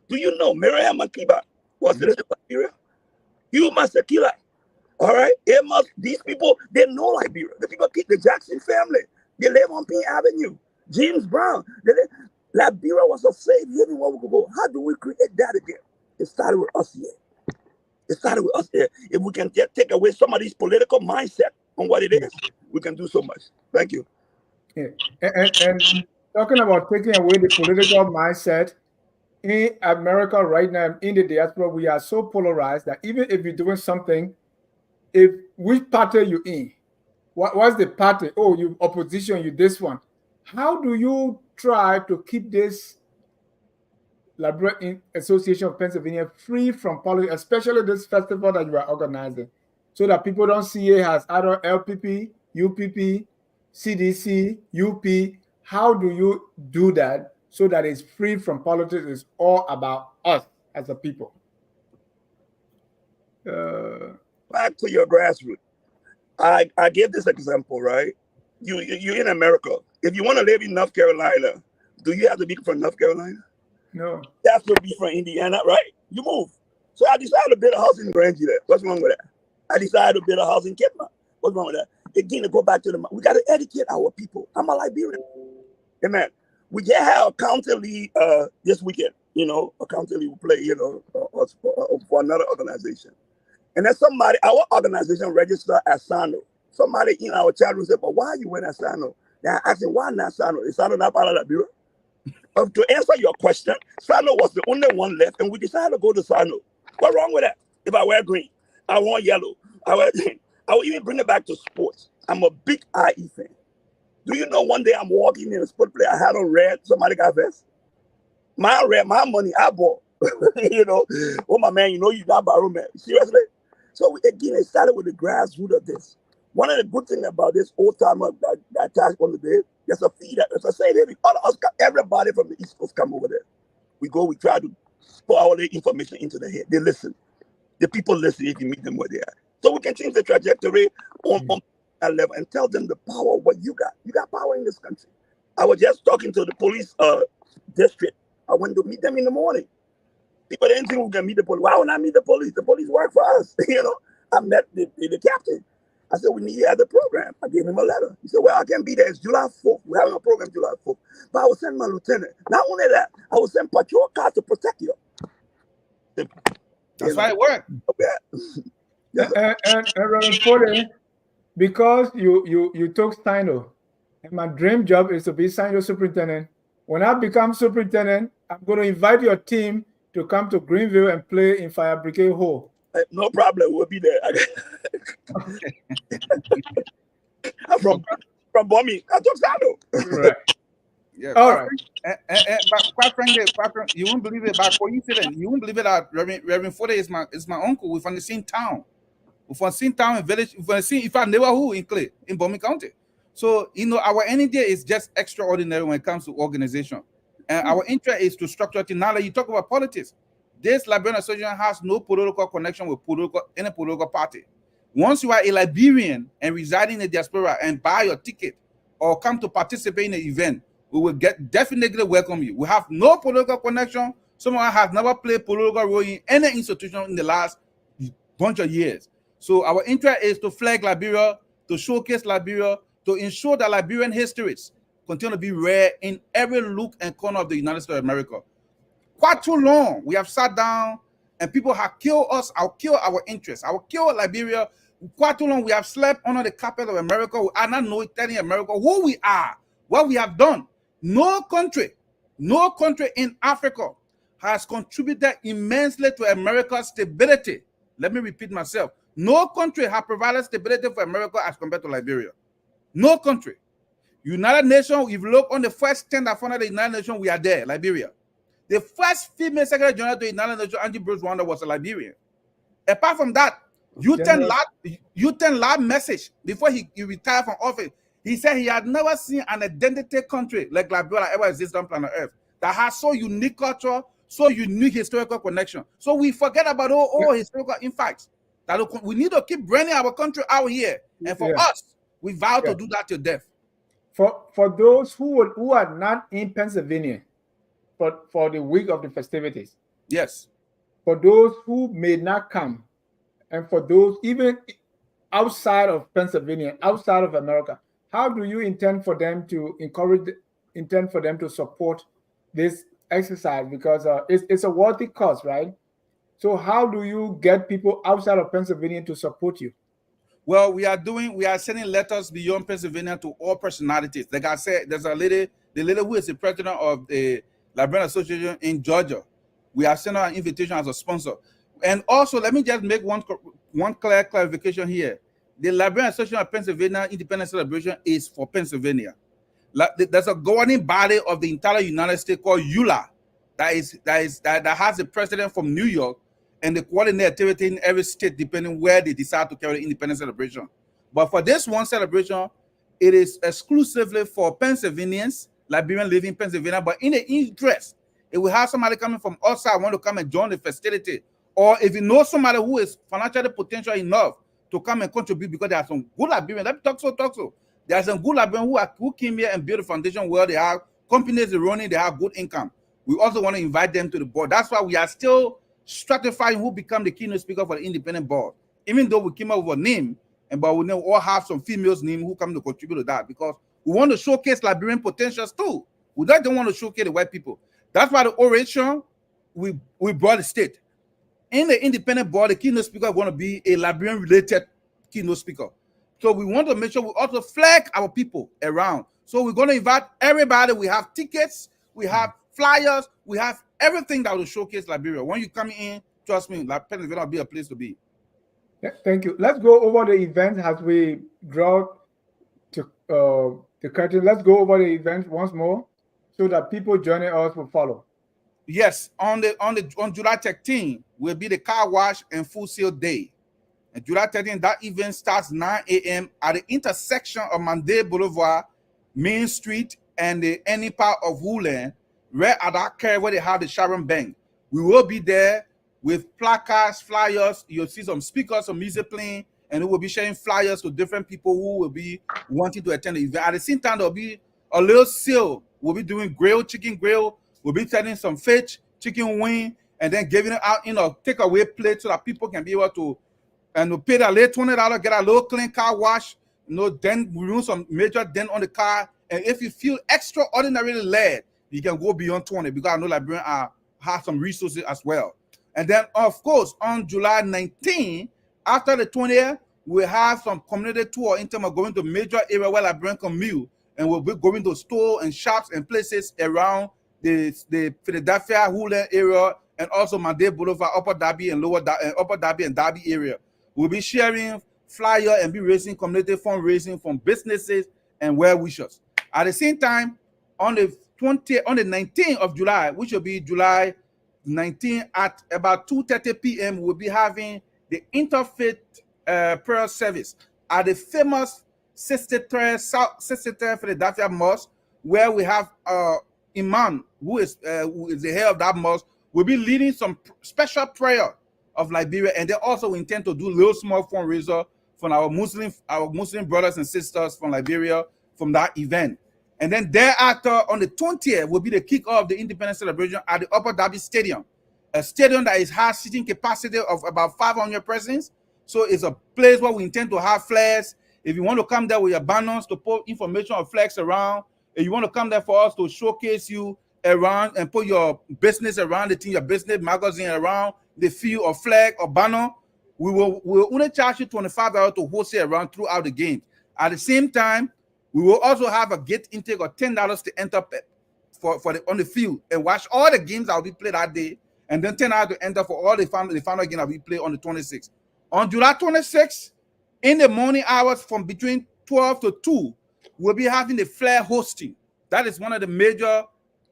Do you know Miriam Makeba was citizen of Liberia? You must Akila. All right? These people, they know Liberia. The people keep the Jackson family. They live on Pine Avenue. James Brown. Liberia was a safe haven where we could go. How do we create that again? It started with us here. It started with us here. If we can take away some of these political mindset on what it is, we can do so much. Thank you. Yeah. And talking about taking away the political mindset, in America right now, in the diaspora, we are so polarized that even if you're doing something, if which party you in, what's the party? Oh, you opposition, you this one. How do you try to keep this Liberia Association of Pennsylvania free from politics, especially this festival that you are organizing, so that people don't see it as either LPP, UPP, CDC, UP? How do you do that so that it's free from politics? It's all about us as a people. Back to your grassroots. I give this example, right? You're in America. If you want to live in North Carolina, do you have to be from North Carolina? No. You have to be from Indiana, right? You move. So I decided to build a house in Grandview there. What's wrong with that? I decided to build a house in Kidman. What's wrong with that? Again, to go back to we got to educate our people. I'm a Liberian. Amen. We just had a county league this weekend. You know, a county league will play, you know, for another organization. And then our organization registered as Sano. Somebody in our chat room said, but why you went as Sano? Then I asked him, why not Sano? Is Sano not part of Liberia? To answer your question, Sano was the only one left, and we decided to go to Sano. What's wrong with that? If I wear green, I want yellow. I will even bring it back to sports. I'm a big IE fan. Do you know one day I'm walking in a sport play, I had on red, somebody got vest? My red, my money, I bought. You know, oh my man, you know you got borrow, man. Seriously? So again, it started with the grassroots of this. One of the good things about this old timer that task on the day, there's a fee that, as I say, everybody from the East Coast come over there. We try to put all the information into their head. They listen. The people listen if you meet them where they are. So we can change the trajectory on that level and tell them the power of what you got. You got power in this country. I was just talking to the police district. I went to meet them in the morning. People didn't think we can meet the police. Why would I meet the police? The police work for us. You know, I met the captain. I said, we need you at the program. I gave him a letter. He said, well, I can't be there. It's July 4th. We're having a program July 4th. But I will send my lieutenant. Not only that, I will send patrol cars to protect you. That's why it worked. Okay. Yes, and Reverend Fode, because you took Sino, and my dream job is to be Sino superintendent. When I become superintendent, I'm going to invite your team to come to Greenville and play in Fire Brigade Hall. No problem. We'll be there. I'm from Bomi. I took Sino. Right. Yeah. All right. But quite frankly, you won't believe it. By coincidence, you won't believe it that Reverend Fode is my uncle. We're from the same town. We're from the same town and village. We're from the same neighborhood in Clay, in Bomi County. So, you know, our energy is just extraordinary when it comes to organization. And our interest is to structure it. Now that you talk about politics, this Liberian Association has no political connection with any political party. Once you are a Liberian and residing in the diaspora and buy your ticket or come to participate in the event, we will definitely welcome you. We have no political connection. Someone has never played political role in any institution in the last bunch of years. So our interest is to flag Liberia, to showcase Liberia, to ensure that Liberian histories continue to be rare in every nook and corner of the United States of America. Quite too long, we have sat down and people have killed us, kill our interests, kill Liberia. Quite too long, we have slept under the carpet of America. We are not telling America who we are, what we have done. No country in Africa has contributed immensely to America's stability. Let me repeat myself. No country has provided stability for America as compared to Liberia. No country. United Nations, if you look on the first 10 that founded the United Nations, we are there, Liberia. The first female Secretary General to the United Nations, Angie Bruce Rwanda, was a Liberian. Apart from that, Uten Lab message before he retired from office. He said he had never seen an identity country like Liberia that ever exists on planet Earth that has so unique culture, so unique historical connection. So we forget about all historical impacts. That we need to keep bringing our country out here. And for us, we vow to do that till death. For those who are not in Pennsylvania for the week of the festivities, Yes. For those who may not come, and for those even outside of Pennsylvania, outside of America, how do you intend for them to intend for them to support this exercise? Because it's a worthy cause, right? So how do you get people outside of Pennsylvania to support you? Well, we are sending letters beyond Pennsylvania to all personalities. Like I said, there's the lady who is the president of the Liberian Association in Georgia. We are sending an invitation as a sponsor. And also, let me just make one clarification here. The Liberian Association of Pennsylvania Independence Celebration is for Pennsylvania. There's a governing body of the entire United States called EULA that has a president from New York, and they coordinate activity in every state depending where they decide to carry the independence celebration. But for this one celebration, it is exclusively for Pennsylvanians, Liberians living in Pennsylvania. But in the interest, if we have somebody coming from outside want to come and join the festivity, or if you know somebody who is financially potential enough to come and contribute, because there are some good Liberians. Let me talk so. There are some good Liberians who came here and built a foundation where they have companies running, they have good income. We also want to invite them to the board. That's why we are still stratifying who become the keynote speaker for the independent board. Even though we came up with a name, but we now all have some females' name who come to contribute to that, because we want to showcase Liberian potentials too. We don't want to showcase the white people. That's why the oration we brought the state. In the independent board, the keynote speaker is going to be a Liberian-related keynote speaker. So we want to make sure we also flag our people around. So we're going to invite everybody. We have tickets, we have flyers, we have everything that will showcase Liberia. When you come in, trust me, Pennsylvania will be a place to be. Yeah, thank you. Let's go over the event as we draw to the curtain. Let's go over the event once more so that people joining us will follow. Yes, on July 13th will be the car wash and full sale day. And July 13th, that event starts 9 a.m. at the intersection of Monday Boulevard, Main Street, and the ending part of Woodland, right at that curve where they have the Sharon Bank. We will be there with placards, flyers. You'll see some speakers, some music playing, and we will be sharing flyers to different people who will be wanting to attend the event. At the same time, there'll be a little sale. We'll be doing chicken grill. We'll be selling some fish, chicken wing, and then giving it out in a takeaway plate so that people can be able to, and we'll pay that little $20, get a little clean car wash, then we remove some major dent on the car. And if you feel extraordinarily led, you can go beyond 20, because I know Liberians have some resources as well. And then, of course, on July 19th, after the 20th, we'll have some community tour in terms of going to major area where Liberians can meet, and we'll be going to stores and shops and places around the Philadelphia, Woodland area, and also Monday Boulevard, Upper Darby and Upper Darby and Darby area. We'll be sharing flyer and be raising community fundraising from businesses and well-wishers. At the same time, on the 19th of July, which will be July 19th at about 2:30 p.m., we'll be having the interfaith prayer service at the famous 63rd Philadelphia Mosque, where we have Imam, who is the head of that mosque, will be leading some special prayer of Liberia, and they also intend to do little small fundraiser from our Muslim brothers and sisters from Liberia from that event. And then thereafter, on the 20th, will be the kickoff of the Independence Celebration at the Upper Darby Stadium, a stadium that has seating capacity of about 500 persons. So it's a place where we intend to have flags. If you want to come there with your banners to put information or flags around, if you want to come there for us to showcase you around and put your business around the thing, your business magazine around the field or flag or banner, we'll only charge you $25 to host it around throughout the game. At the same time, we will also have a gate intake of $10 to enter on the field and watch all the games that will be played that day, and then $10 to enter for all the final game that we play on the 26th. On July 26th, in the morning hours from between 12 to 2, we'll be having the flare hosting. That is one of the major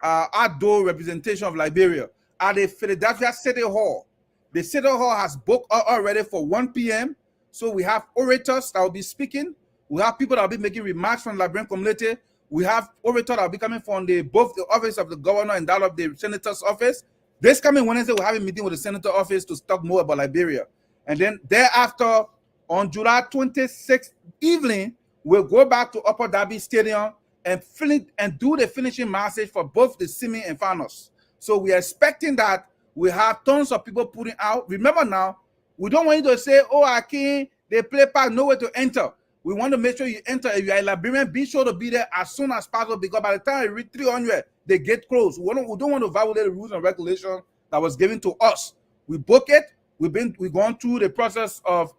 outdoor representation of Liberia at the Philadelphia City Hall. The City Hall has booked already for 1 p.m. So we have orators that will be speaking. We have people that will be making remarks from the Liberian community. We have orators that will be coming from both the office of the governor and that of the senator's office. This coming Wednesday, we'll have a meeting with the senator's office to talk more about Liberia. And then thereafter, on July 26th evening, we'll go back to Upper Darby Stadium and do the finishing message for both the semi and finals. So we are expecting that We have tons of people putting out. Remember now, we don't want you to say, oh, Akin, they play park, nowhere to enter. We want to make sure you enter. If you're a Liberian, be sure to be there as soon as possible, because by the time you reach 300, they get closed. We don't want to violate the rules and regulations that was given to us. We book it. We've gone through the process of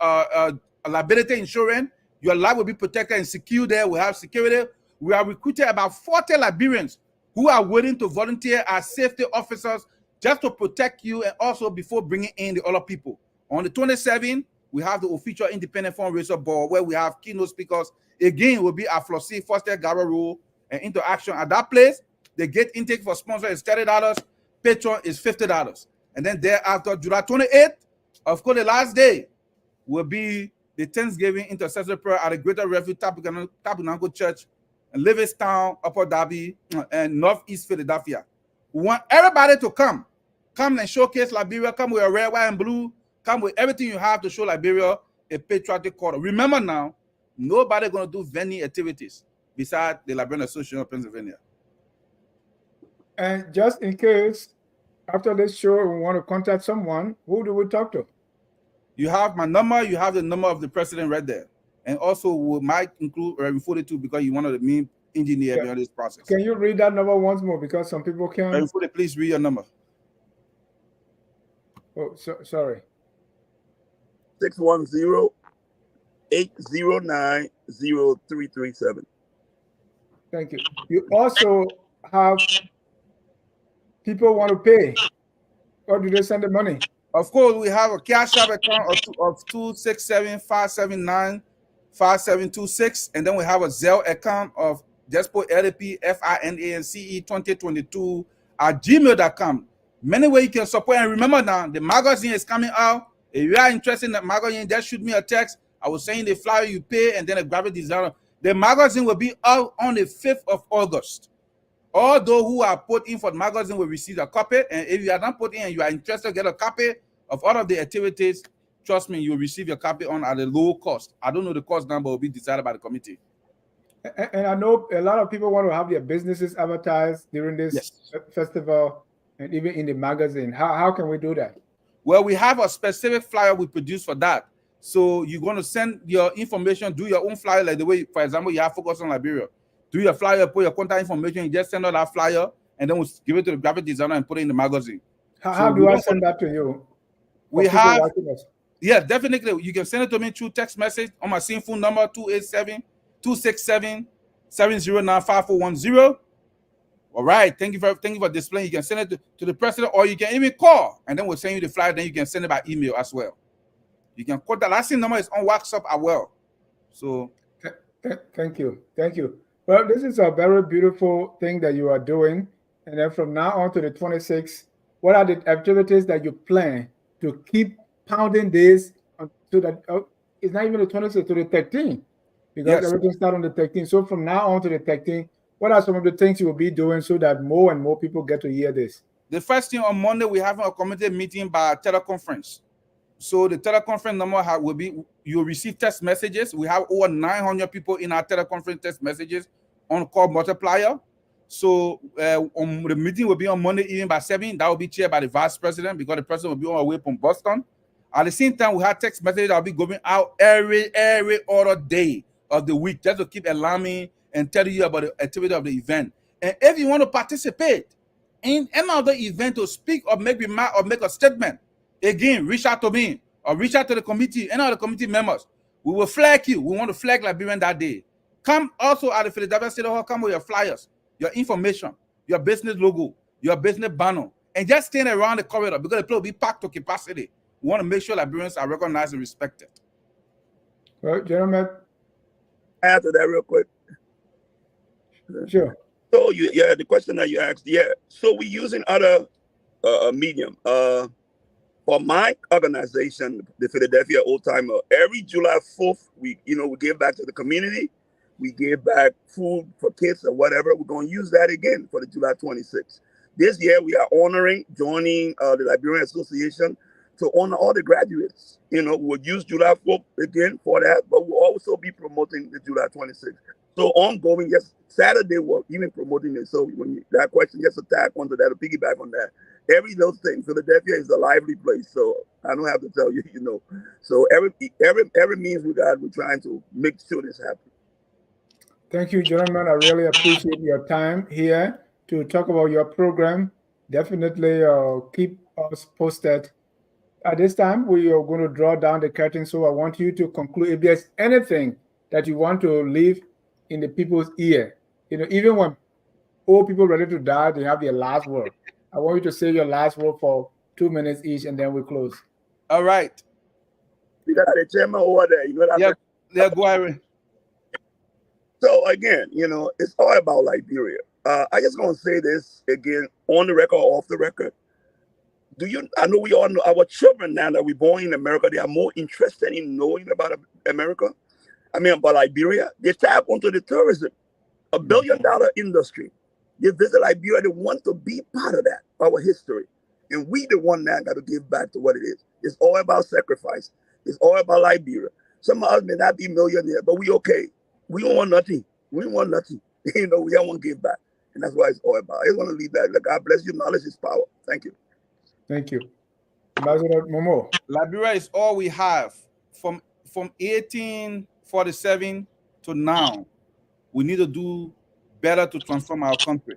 liability insurance. Your life will be protected and secure there. We have security. We have recruited about 40 Liberians who are willing to volunteer as safety officers just to protect you, and also before bringing in the other people. On the 27th, we have the official independent fundraiser board where we have keynote speakers. Again, will be at Flossie, Foster, Garo Road, and Interaction. At that place, the gate intake for sponsor is $30, patron is $50. And then thereafter, July 28th, of course, the last day will be the Thanksgiving intercessory prayer at the Greater Refuge Tabernacle Church in Livingston, Upper Darby, and Northeast Philadelphia. We want everybody to come and showcase Liberia. Come with a red, white, and blue. Come with everything you have to show Liberia a patriotic quarter. Remember now, nobody going to do venue activities besides the Liberian Association of Pennsylvania. And just in case, after this show, we want to contact someone, who do we talk to? You have my number. You have the number of the president right there. And also, we might include Reverend 42 because you're one of the main engineers behind this process. Can you read that number once more? Because some people can't. Reverend 40, please read your number. Oh, sorry. 610-809-0337. Thank you. You also have people want to pay. Or do they send the money? Of course, we have a cash app account of 267-579-5726, and then we have a Zelle account of diaspora LP FINANCE 2022 at gmail.com. Many ways you can support. And remember now, the magazine is coming out. If you are interested in the magazine, just shoot me a text. I will send you the flyer you pay, and then a graphic designer. The magazine will be out on the 5th of August. All those who are put in for the magazine will receive a copy. And if you are not put in and you are interested, get a copy of all of the activities. Trust me, you will receive your copy on at a low cost. I don't know the cost number, will be decided by the committee. And I know a lot of people want to have their businesses advertised during this festival and even in the magazine. How can we do that? Well, we have a specific flyer we produce for that. So you're going to send your information, do your own flyer, like the way, for example, you have Focus on Liberia. Do your flyer, put your contact information, you just send out that flyer, and then we'll give it to the graphic designer and put it in the magazine. How do I send that to you? We have, yeah, definitely. You can send it to me through text message on my same phone number, 287-267-709-5410. All right, thank you for displaying. You can send it to the president, or you can even call, and then we'll send you the flyer. Then you can send it by email as well. You can call that. Last number is on WhatsApp as well. So, thank you. Well, this is a very beautiful thing that you are doing. And then from now on to the 26th, what are the activities that you plan to keep pounding this to that? It's not even the 26th, to the 13th, because everything starts on the 13th. So from now on to the 13th, what are some of the things you will be doing so that more and more people get to hear this? The first thing, on Monday, we have a committee meeting by teleconference. So the teleconference number will be, you'll receive text messages. We have over 900 people in our teleconference text messages on call multiplier. So the meeting will be on Monday evening by 7. That will be chaired by the vice president, because the president will be on our way from Boston. At the same time, we have text messages that will be going out every other day of the week, just to keep alarming and telling you about the activity of the event. And if you want to participate in any of the event, to speak or make remark or make a statement, again, reach out to me or reach out to the committee, any of the committee members. We will flag you. We want to flag Liberian that day. Come also at the Philadelphia City Hall. Come with your flyers, your information, your business logo, your business banner, and just stand around the corridor, because the place will be packed to capacity. We want to make sure Liberians are recognized and respected. Well, gentlemen, add to that real quick. Sure. So the question that you asked, so we're using other medium. For my organization, the Philadelphia Old Timer, every July 4th, we give back to the community. We give back food for kids or whatever. We're going to use that again for the July 26th. This year, we are joining the Liberian Association to honor all the graduates. We'll use July 4th again for that, but we'll also be promoting the July 26th. So ongoing, yes, Saturday we're even promoting it. So when that question, just attack onto that or piggyback on that. Every those things, Philadelphia is a lively place. So I don't have to tell you, you know. So every means we got, we're trying to make sure this happens. Thank you, gentlemen. I really appreciate your time here to talk about your program. Definitely keep us posted. At this time, we are going to draw down the curtain. So I want you to conclude. If there's anything that you want to leave in the people's ear, you know, even when old people ready to die, they have their last word. I want you to say your last word for 2 minutes each, and then we close. All right. We got the chairman over there. You know that. Yeah, go ahead. So again, you know, it's all about Liberia. I just gonna say this again, on the record, off the record. I know we all know our children now that we're born in America, they are more interested in knowing about America. I mean, about Liberia. They tap onto the tourism, $1 billion industry. They visit Liberia, they want to be part of that, our history. And we the one now got to give back to what it is. It's all about sacrifice. It's all about Liberia. Some of us may not be millionaires, but we okay. We don't want nothing. We don't want nothing. You know, we don't want to give back. And that's what it's all about. I just want to leave that. God bless you. Knowledge is power. Thank you. Thank you. Ambassador Momo. Liberia is all we have. From 1847 to now, we need to do better to transform our country.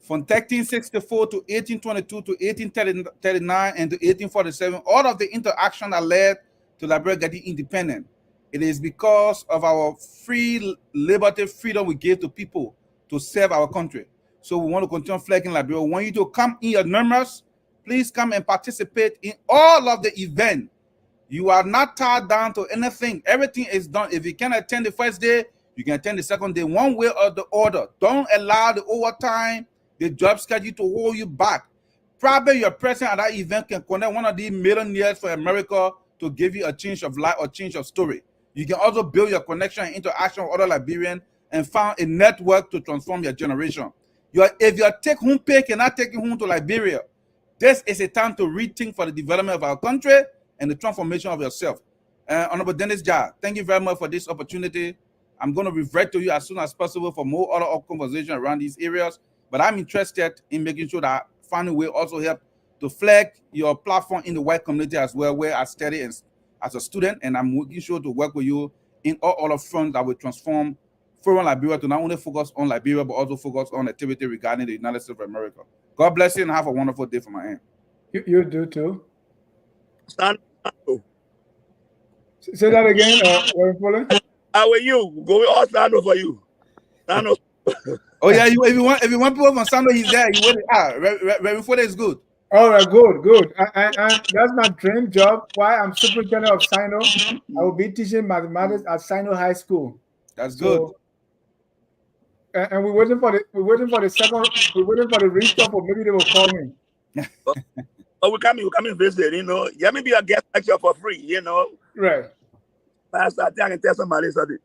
From 1364 to 1822 to 1839 and to 1847, all of the interaction that led to Liberia getting independent. It is because of our free liberty, freedom we gave to people to serve our country. So we want to continue flagging Liberia. We want you to come in your numbers. Please come and participate in all of the event. You are not tied down to anything. Everything is done. If you can attend the first day, you can attend the second day, one way or the other. Don't allow the overtime, the job schedule to hold you back. Probably your presence at that event can connect one of these millionaires for America to give you a change of life or change of story. You can also build your connection and interaction with other Liberians and find a network to transform your generation. If your take-home pay cannot take you home to Liberia, this is a time to rethink for the development of our country and the transformation of yourself. Honorable Dennis Jah, thank you very much for this opportunity. I'm going to revert to you as soon as possible for more other conversation around these areas. But I'm interested in making sure that finding a way also help to flag your platform in the white community as well, where I study as a student, and I'm making sure to work with you in all other fronts that will transform foreign Liberia to not only focus on Liberia, but also focus on activity regarding the United States of America. God bless you and have a wonderful day from my end. You do too. Stand. Say that again. How are you? Go all stand up for you. Stand up. Oh yeah, if you want people from Sando, he's there. You wait. Reverend Fode is good. All right, good. And that's my dream job. Why I'm superintendent of Sino. I will be teaching mathematics at Sino High School. That's good. And we're waiting for the restart, or maybe they will call me. Oh, we come visit, you know. Yeah, maybe a guest lecture for free, you know. Right. Pastor, I can tell somebody something.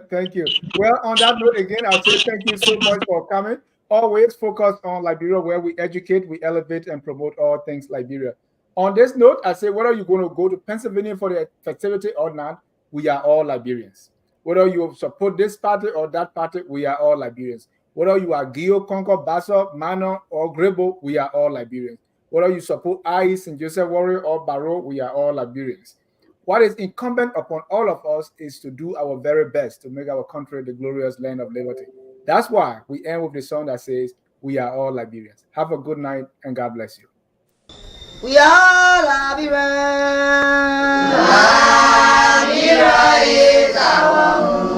Thank you. Well, on that note, again, I'll say thank you so much for coming. Always focus on Liberia, where we educate, we elevate, and promote all things Liberia. On this note, I say whether you're going to go to Pennsylvania for the festivity or not, we are all Liberians. Whether you support this party or that party, we are all Liberians. Whether you are Gio, Concord, Basso, Mano, or Grebo, we are all Liberians. Whether you support ICE and Joseph Warrior or Barrow, we are all Liberians. What is incumbent upon all of us is to do our very best to make our country the glorious land of liberty. That's why we end with the song that says, we are all Liberians. Have a good night and God bless you. We are Liberians. Liberia is our home.